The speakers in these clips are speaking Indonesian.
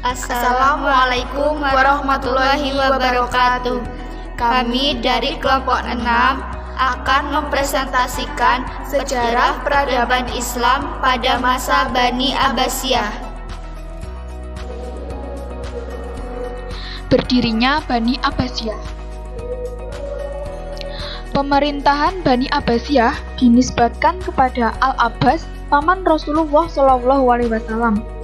Assalamualaikum warahmatullahi wabarakatuh. Kami dari kelompok 6 akan mempresentasikan sejarah peradaban Islam pada masa Bani Abbasiyah. Berdirinya Bani Abbasiyah. Pemerintahan Bani Abbasiyah dinisbatkan kepada Al-Abbas, paman Rasulullah SAW.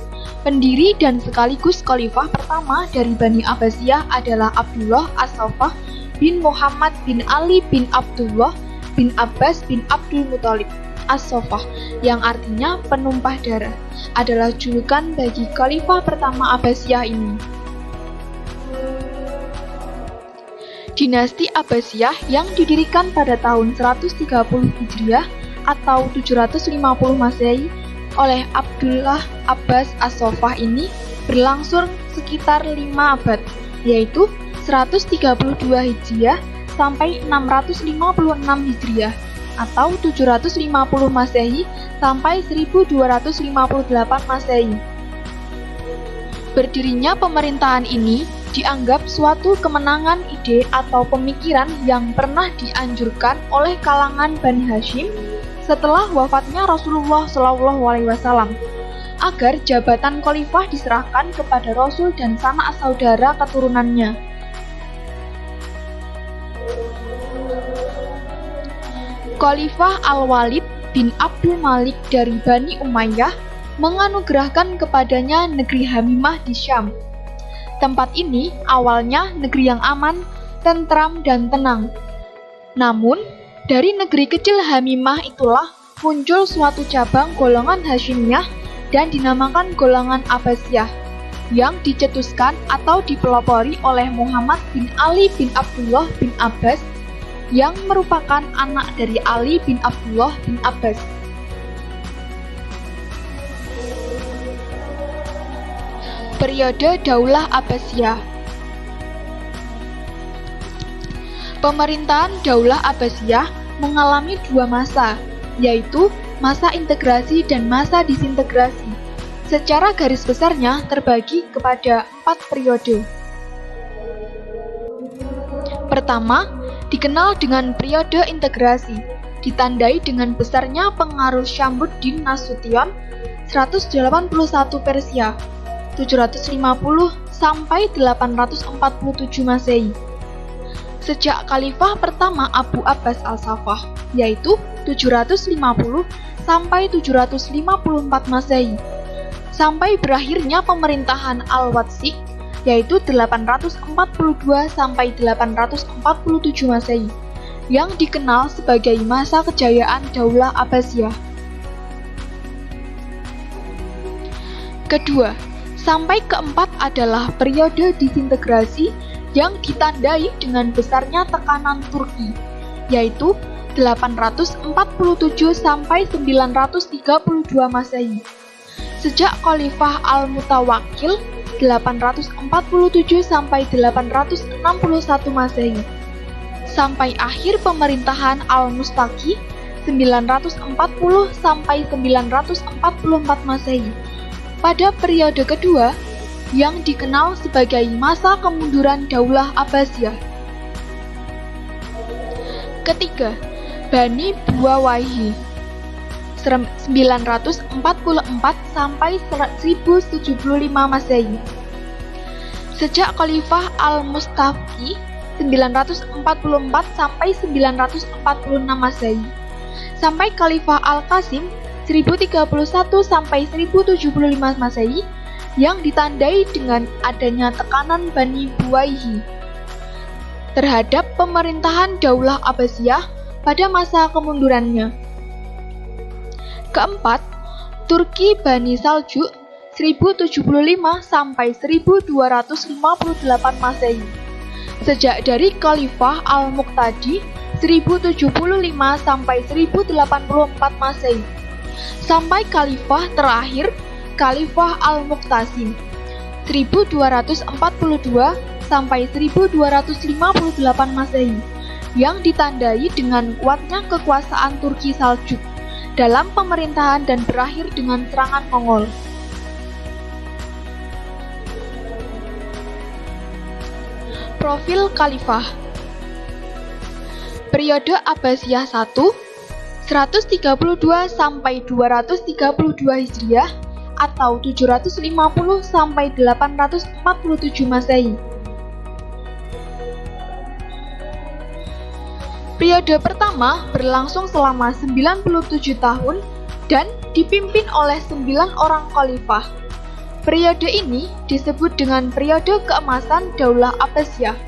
Pendiri dan sekaligus khalifah pertama dari Bani Abbasiyah adalah Abdullah As-Saffah bin Muhammad bin Ali bin Abdullah bin Abbas bin Abdul Muthalib. As-Saffah, yang artinya penumpah darah, adalah julukan bagi khalifah pertama Abbasiyah ini. Dinasti Abbasiyah yang didirikan pada tahun 130 Hijriah atau 750 Masehi oleh Abdullah Abbas As-Saffah ini berlangsung sekitar 5 abad, yaitu 132 Hijriah sampai 656 Hijriah atau 750 Masehi sampai 1258 Masehi. Berdirinya pemerintahan ini dianggap suatu kemenangan ide atau pemikiran yang pernah dianjurkan oleh kalangan Bani Hashim setelah wafatnya Rasulullah SAW, agar jabatan khalifah diserahkan kepada Rasul dan sanak saudara keturunannya. Khalifah Al-Walid bin Abdul Malik dari Bani Umayyah menganugerahkan kepadanya negeri Hamimah di Syam. Tempat ini awalnya negeri yang aman, tentram, dan tenang. Namun, dari negeri kecil Hamimah itulah muncul suatu cabang golongan Hasyimiyah dan dinamakan golongan Abbasiyah, yang dicetuskan atau dipelopori oleh Muhammad bin Ali bin Abdullah bin Abbas, yang merupakan anak dari Ali bin Abdullah bin Abbas. Periode Daulah Abbasiyah. Pemerintahan Daulah Abbasiyah mengalami 2 masa, yaitu masa integrasi dan masa disintegrasi. Secara garis besarnya terbagi kepada 4 periode. Pertama, dikenal dengan periode integrasi, ditandai dengan besarnya pengaruh Syamsuddin Nasution 181 Persia, 750 sampai 847 Masehi. Sejak khalifah pertama Abu Abbas Al-Saffah, yaitu 750 sampai 754 Masehi, sampai berakhirnya pemerintahan Al-Watsik, yaitu 842 sampai 847 Masehi, yang dikenal sebagai masa kejayaan Daulah Abbasiyah. Kedua, sampai keempat adalah periode disintegrasi yang ditandai dengan besarnya tekanan Turki, yaitu 847 sampai 932 Masehi. Sejak Khalifah Al-Mutawakkil 847 sampai 861 Masehi, sampai akhir pemerintahan Al-Mustaqi 940 sampai 944 Masehi. Pada periode kedua, yang dikenal sebagai masa kemunduran Daulah Abbasiyah. Ketiga, Bani Buwayhi 944 sampai 1075 Masehi. Sejak Khalifah Al-Mustaqi 944 sampai 946 Masehi, sampai Khalifah Al-Qasim 1031 sampai 1075 Masehi, yang ditandai dengan adanya tekanan Bani Buwayhi terhadap pemerintahan Daulah Abbasiyah pada masa kemundurannya. Keempat, Turki Bani Saljuk 1075 sampai 1258 Masehi. Sejak dari Khalifah Al-Muqtadi 1075 sampai 1084 Masehi, sampai Khalifah terakhir Khalifah Al-Muqtasim 1242 sampai 1258 Masehi, yang ditandai dengan kuatnya kekuasaan Turki Saljuk dalam pemerintahan dan berakhir dengan serangan Mongol. Profil Khalifah. Periode Abbasiyah 1 132 sampai 232 Hijriah atau 750 sampai 847 Masehi. Periode pertama berlangsung selama 97 tahun dan dipimpin oleh 9 orang khalifah. Periode ini disebut dengan periode keemasan Daulah Abbasiyah.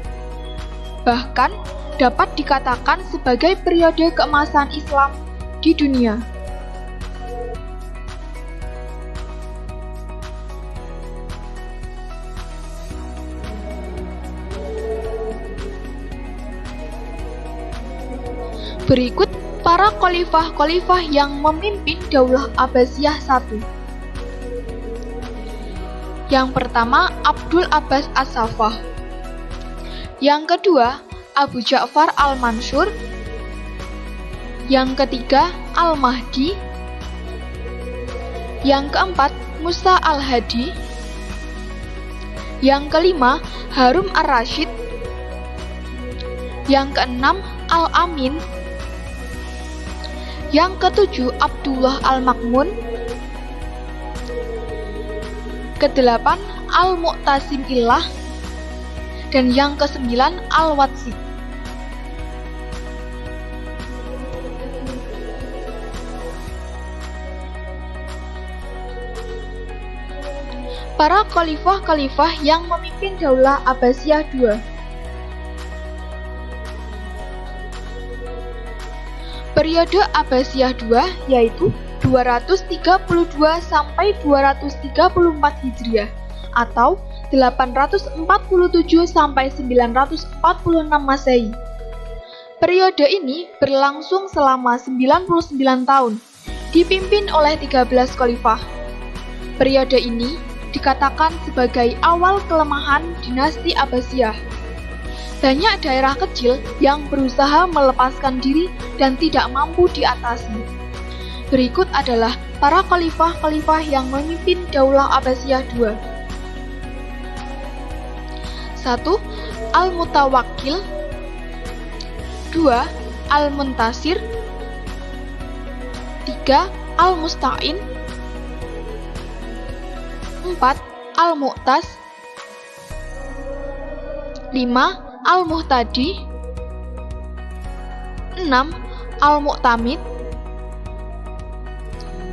Bahkan dapat dikatakan sebagai periode keemasan Islam di dunia. Berikut para khalifah-khalifah yang memimpin Daulah Abbasiyah 1. Yang pertama, Abdul Abbas As-Saffah. Yang kedua, Abu Ja'far Al-Mansur. Yang ketiga, Al-Mahdi. Yang keempat, Musa Al-Hadi. Yang kelima, Harun Ar-Rasyid. Yang keenam, Al-Amin. Yang ketujuh, Abdullah Al-Makmun. Kedelapan, Al-Mu'tasim Illah. Dan yang kesembilan, Al-Watsi. Para khalifah-khalifah yang memimpin Daulah Abbasiyah II. Periode Abbasiyah II yaitu 232 sampai 234 Hijriah atau 847 sampai 946 Masehi. Periode ini berlangsung selama 99 tahun, dipimpin oleh 13 khalifah. Periode ini dikatakan sebagai awal kelemahan dinasti Abbasiyah. Banyak daerah kecil yang berusaha melepaskan diri dan tidak mampu diatasi. Berikut adalah para khalifah-khalifah yang memimpin Daulah Abbasiyah II. 1. Al-Mutawakkil. 2. Al-Muntasir. 3. Al-Musta'in. 4. Al-Mu'tas. 5. Al-Muhtadi. 6. Al-Mu'tamid.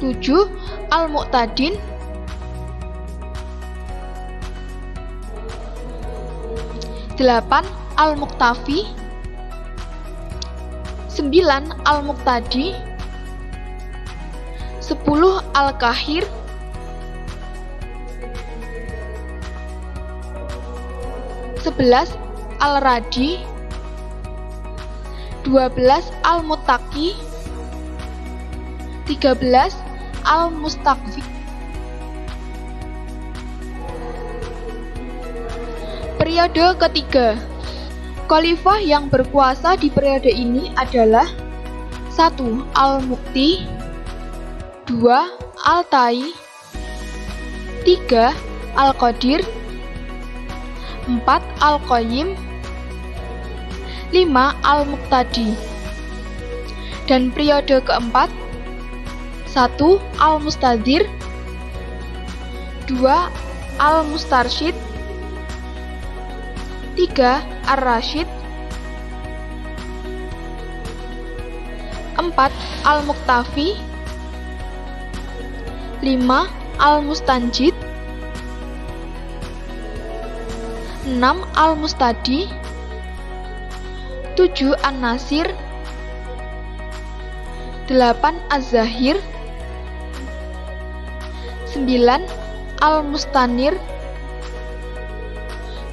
7. Al-Mu'tadin. 8. Al-Muqtafi. 9. Al-Muqtadi. 10. Al-Kahir. 11. Al-Radi. 12. Al-Muttaqi. 13. Al-Mustaqfi. Periode ketiga. Khalifah yang berkuasa di periode ini adalah 1. Al-Muqti. 2. Al-Tai. 3. Al-Qadir. 4. Al-Qayyim. 5. Al-Muqtadi. Dan periode keempat 1. Al-Mustadir. 2. Al-Mustarsyid. 3. Ar-Rasyid. 4. Al-Muqtafi. 5. Al-Mustanjid. 6. Al-Mustadi. 7. An-Nasir. 8. Az-Zahir. 9. Al-Mustanir.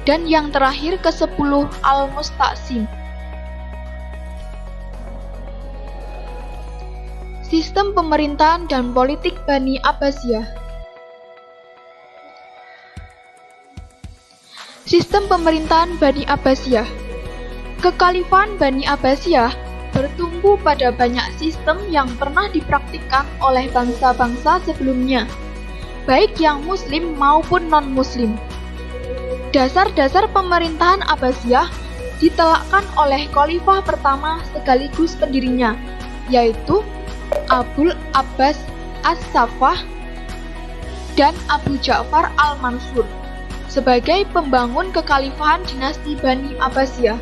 Dan yang terakhir ke-10 Al-Mustaqsim. Sistem pemerintahan dan politik Bani Abbasiyah. Sistem pemerintahan Bani Abbasiyah. Kekhalifahan Bani Abbasiyah bertumbuh pada banyak sistem yang pernah dipraktikkan oleh bangsa-bangsa sebelumnya, baik yang muslim maupun non-muslim. Dasar-dasar pemerintahan Abbasiyah ditelakkan oleh khalifah pertama sekaligus pendirinya, yaitu Abul Abbas As-Saffah dan Abu Ja'far Al-Mansur sebagai pembangun kekhalifahan dinasti Bani Abbasiyah.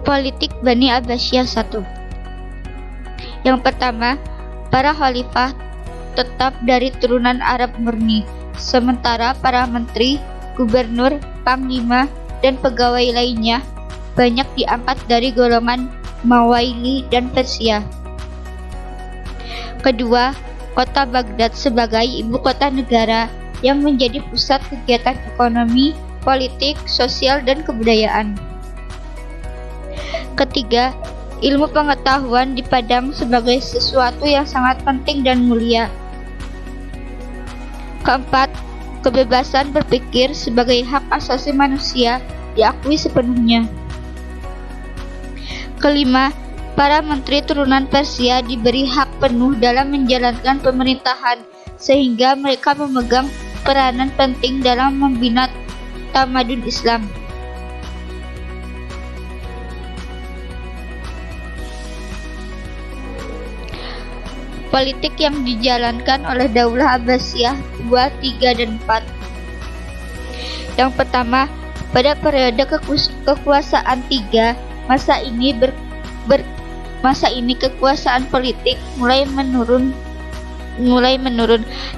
Politik Bani Abbasiyah 1. Yang pertama, para khalifah tetap dari turunan Arab murni, sementara para menteri, gubernur, panglima, dan pegawai lainnya banyak diangkat dari golongan Mawaili dan Persia. Kedua, kota Baghdad sebagai ibu kota negara yang menjadi pusat kegiatan ekonomi, politik, sosial, dan kebudayaan. Ketiga, ilmu pengetahuan dipandang sebagai sesuatu yang sangat penting dan mulia. Keempat, kebebasan berpikir sebagai hak asasi manusia diakui sepenuhnya. Kelima, para menteri turunan Persia diberi hak penuh dalam menjalankan pemerintahan, sehingga mereka memegang peranan penting dalam membina tamadun Islam. Politik yang dijalankan oleh Daulah Abbasiyah 2, 3, dan 4. Yang pertama, pada periode kekuasaan 3, masa ini kekuasaan politik mulai menurun,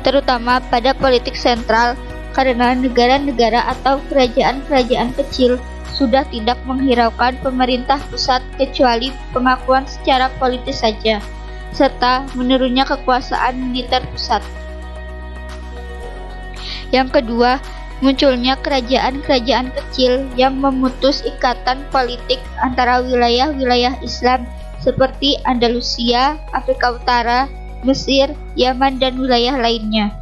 terutama pada politik sentral, karena negara-negara atau kerajaan-kerajaan kecil sudah tidak menghiraukan pemerintah pusat kecuali pengakuan secara politis saja, serta menurunnya kekuasaan militer pusat. Yang kedua, munculnya kerajaan-kerajaan kecil yang memutus ikatan politik antara wilayah-wilayah Islam seperti Andalusia, Afrika Utara, Mesir, Yaman, dan wilayah lainnya.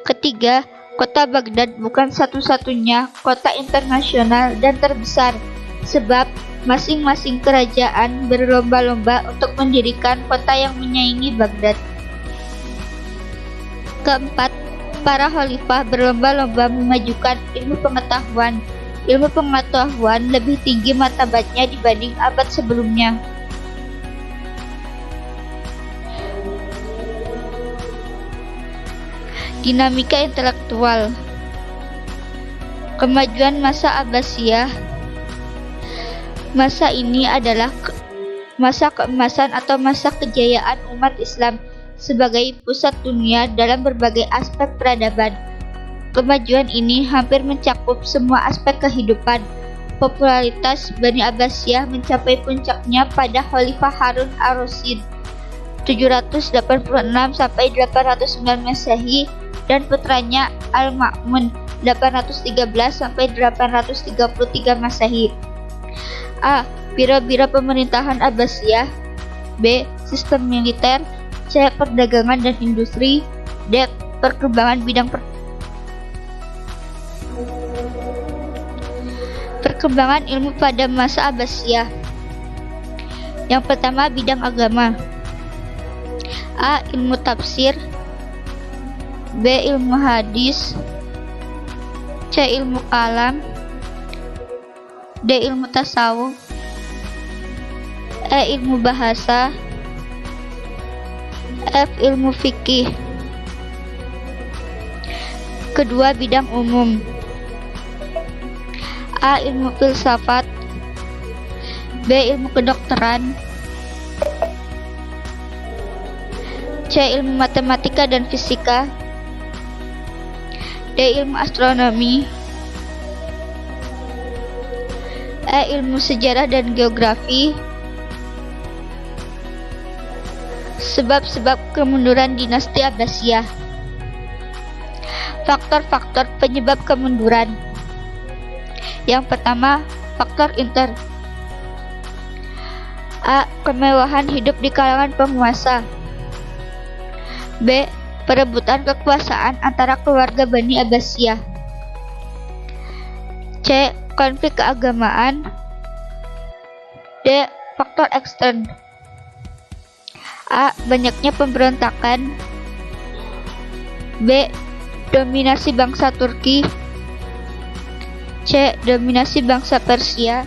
Ketiga, kota Baghdad bukan satu-satunya kota internasional dan terbesar, sebab masing-masing kerajaan berlomba-lomba untuk mendirikan kota yang menyaingi Baghdad. Keempat, para khalifah berlomba-lomba memajukan ilmu pengetahuan. Ilmu pengetahuan lebih tinggi martabatnya dibanding abad sebelumnya. Dinamika intelektual. Kemajuan masa Abbasiyah. Masa ini adalah masa keemasan atau masa kejayaan umat Islam sebagai pusat dunia dalam berbagai aspek peradaban. Kemajuan ini hampir mencakup semua aspek kehidupan. Popularitas Bani Abbasiyah mencapai puncaknya pada Khalifah Harun ar-Rasyid 786 sampai 809 Masehi dan putranya Al-Ma'mun 813 sampai 833 Masehi. A. Biro-biro pemerintahan Abbasiyah. B. Sistem militer. C. Perdagangan dan industri. D. Perkembangan bidang perkembangan ilmu pada masa Abbasiyah. Yang pertama, bidang agama. A. Ilmu tafsir. B. Ilmu hadis. C. Ilmu kalam. D. Ilmu tasawuf. E. Ilmu bahasa. F. Ilmu fikih. Kedua, bidang umum. A. Ilmu filsafat. B. Ilmu kedokteran. C. Ilmu matematika dan fisika. D. Ilmu astronomi. E. Ilmu sejarah dan geografi. Sebab-sebab kemunduran dinasti Abbasiyah. Faktor-faktor penyebab kemunduran. Yang pertama, faktor inter. A. Kemewahan hidup di kalangan penguasa. B. Perebutan kekuasaan antara keluarga Bani Abbasiyah. C. Konflik keagamaan. D. Faktor ekstern. A. Banyaknya pemberontakan. B. Dominasi bangsa Turki. C. Dominasi bangsa Persia.